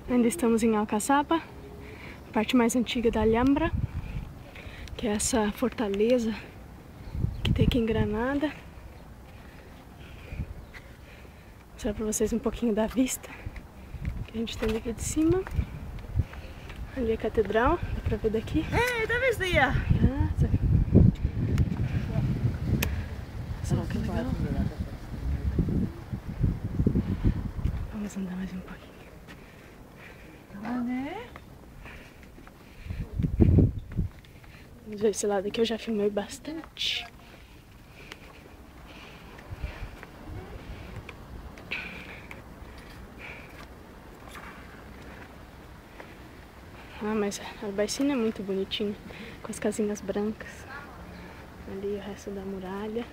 Ainda estamos em Alcaçapa, parte mais antiga da Alhambra, que é essa fortaleza que tem aqui em Granada. Vou mostrar pra vocês um pouquinho da vista que a gente tem daqui de cima. Ali é a catedral, dá pra ver daqui. Tá vestida! Só que legal. Vamos andar mais um pouquinho. Vamos ver esse lado aqui, eu já filmei bastante. Ah, mas a Baicina é muito bonitinha, com as casinhas brancas. Ali o resto da muralha.